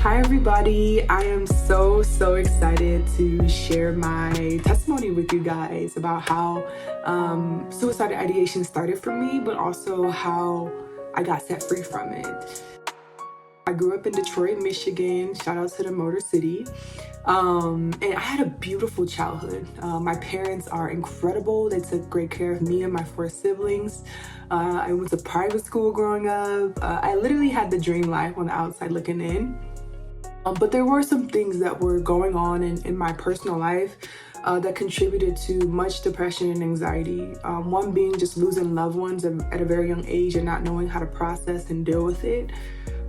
Hi everybody, I am so excited to share my testimony with you guys about how suicidal ideation started for me, but also how I got set free from it. I grew up in Detroit, Michigan. Shout out to the Motor City. And I had a beautiful childhood. My parents are incredible. They took great care of me and my 4 siblings. I went to private school growing up. I literally had the dream life on the outside looking in. But there were some things that were going on in my personal life that contributed to much depression and anxiety. One being just losing loved ones at a very young age and not knowing how to process and deal with it,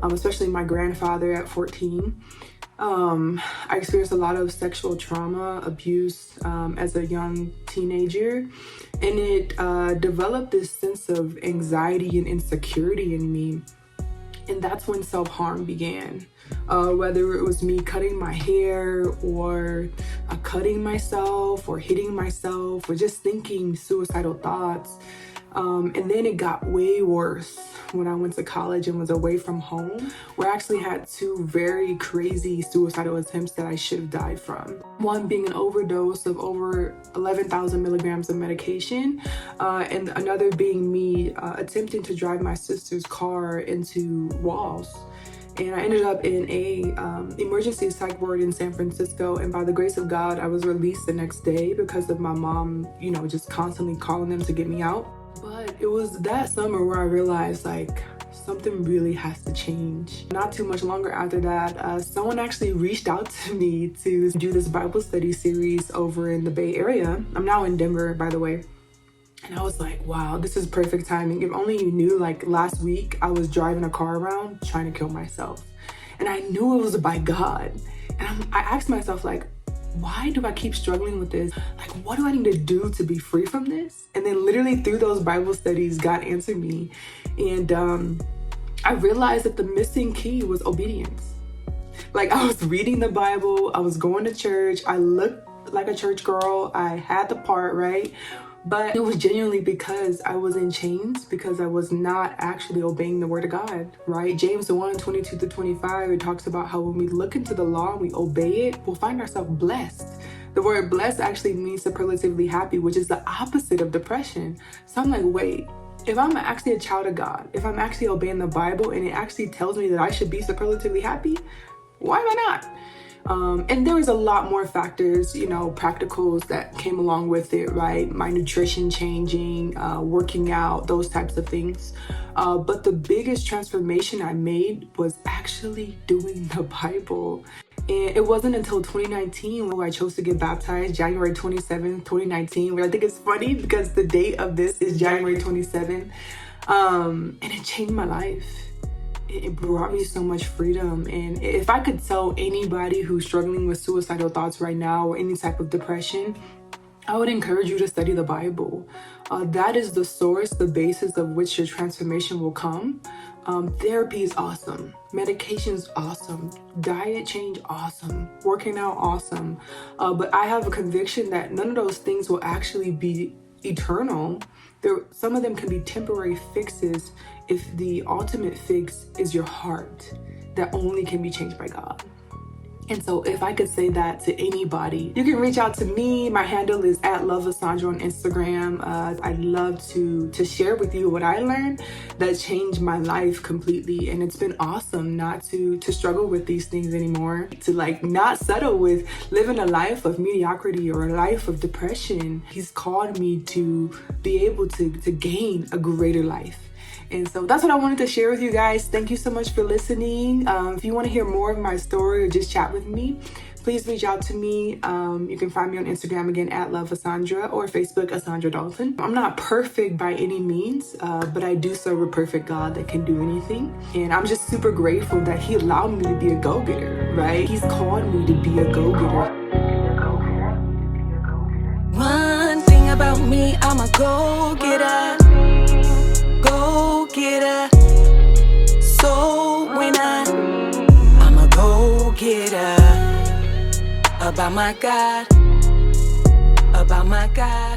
especially my grandfather at 14. I experienced a lot of sexual trauma, abuse as a young teenager, and it developed this sense of anxiety and insecurity in me. And that's when self-harm began. Whether it was me cutting my hair or cutting myself or hitting myself or just thinking suicidal thoughts. And then it got way worse when I went to college and was away from home, where I actually had 2 very crazy suicidal attempts that I should have died from. One being an overdose of over 11,000 milligrams of medication, and another being me attempting to drive my sister's car into walls. And I ended up in a emergency psych ward in San Francisco, and by the grace of God, I was released the next day because of my mom, just constantly calling them to get me out. But it was that summer where I realized something really has to change. Not too much longer after that, someone actually reached out to me to do this Bible study series over in the Bay Area. I'm now in Denver, by the way. And I was like, wow, this is perfect timing. If only you knew, last week I was driving a car around trying to kill myself. And I knew it was by God. And I asked myself, why do I keep struggling with this? What do I need to do to be free from this? And then literally through those Bible studies, God answered me. And I realized that the missing key was obedience. I was reading the Bible, I was going to church, I looked like a church girl, I had the part, right? But it was genuinely because I was in chains, because I was not actually obeying the word of God, right? James 1:22-25, it talks about how when we look into the law and we obey it, we'll find ourselves blessed. The word blessed actually means superlatively happy, which is the opposite of depression. So I'm like, wait, if I'm actually a child of God, if I'm actually obeying the Bible and it actually tells me that I should be superlatively happy, why am I not? And there was a lot more factors, practicals that came along with it, right? My nutrition changing, working out, those types of things. But the biggest transformation I made was actually doing the Bible. And it wasn't until 2019 when I chose to get baptized, January 27th, 2019, where I think it's funny because the date of this is January 27th. And it changed my life. It brought me so much freedom. And if I could tell anybody who's struggling with suicidal thoughts right now or any type of depression, I would encourage you to study the Bible. That is the source, the basis of which your transformation will come. Therapy is awesome. Medication is awesome. Diet change, awesome. Working out, awesome. But I have a conviction that none of those things will actually be eternal. Some of them can be temporary fixes if the ultimate fix is your heart that only can be changed by God. And so if I could say that to anybody, you can reach out to me. My handle is @loveasaundra on Instagram. I'd love to share with you what I learned that changed my life completely. And it's been awesome not to struggle with these things anymore, to not settle with living a life of mediocrity or a life of depression. He's called me to be able to gain a greater life. And so that's what I wanted to share with you guys. Thank you so much for listening. If you want to hear more of my story or just chat with me, please reach out to me. You can find me on Instagram again @loveasaundra or Facebook Asaundra Dalton. I'm not perfect by any means, but I do serve a perfect God that can do anything. And I'm just super grateful that He allowed me to be a go-getter, right? He's called me to be a go-getter. One thing about me, I'm a go-getter. Go-getter, soul winner. I'm a go-getter. About my God, about my God.